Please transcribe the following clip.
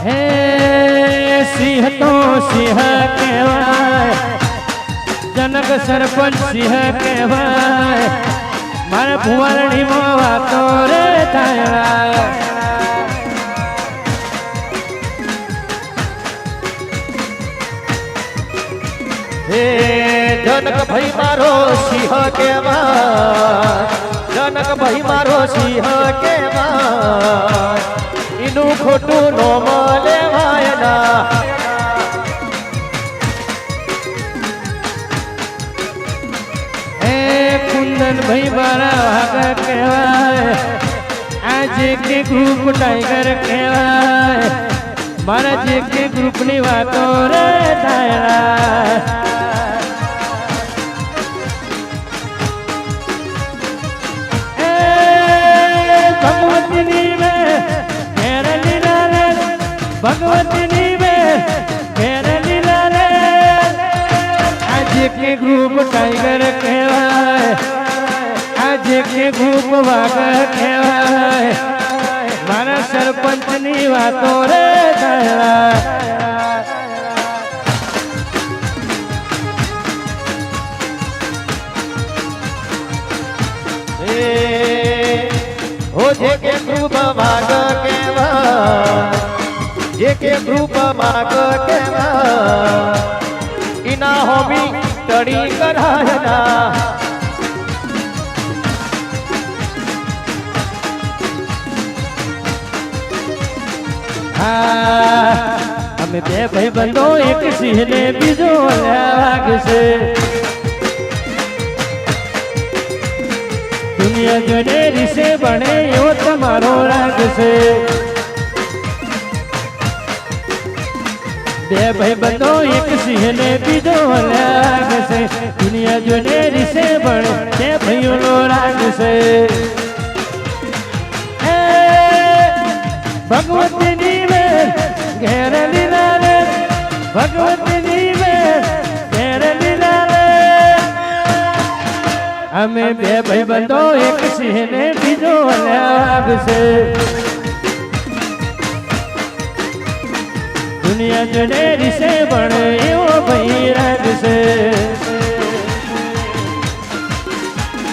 હે સિંહ તો સિંહ કહેવાય, જનક સરપંચ સિંહ કહેવાય, મારે ભુવારણીમાં વાતો રે થાય. હે જનક ભાઈ મારો સિંહ કહેવાય, જનક ભાઈ મારો સિંહ કહેવાય, એનું ખોટું નોમ લેવાય ના. હે કુંદન ભાઈ મારા વાઘ કહેવાય, આજે કે ગ્રુપ ટાઈગર કહેવાય, મારા જે કે ગ્રુપની વાતો રે થાય. ભગવતીની મેં ઘેર લીલા રે, ભગવતીની મેં ઘેર લીલા રે, આજે કે ગ્રુપ ટાઈગર કહેવાય, આજે કે ગ્રુપ વાઘ કહેવાય, મારા સરપંચની વાતો રે થાય. જે કે ગ્રુપ માગ કેવા, જે કે ગ્રુપ માગ કેવા, ઇના હોબી તડી કરાયના. અમે બે ભાઈ બંધો એક સિંહ ને બીજો વાઘ છે, દુનિયા જોઈને રીસે બને એવો તમારો રાગ છે. બે ભાઈ બંધો એક સિંહ ને બીજો રાગ છે, દુનિયા જોઈને રીસે બને બે ભાઈઓનો રાગ છે. ભગવતીની મેં ઘેર લીલા રે, ભગવતીની મેં ઘેર લીલા રે, અમે બે ભાઈ બંધો એક સિંહ ને બીજો વાઘ છે. દુનિયા જોડે રીસે બને એવો ભાઈ રાગ છે.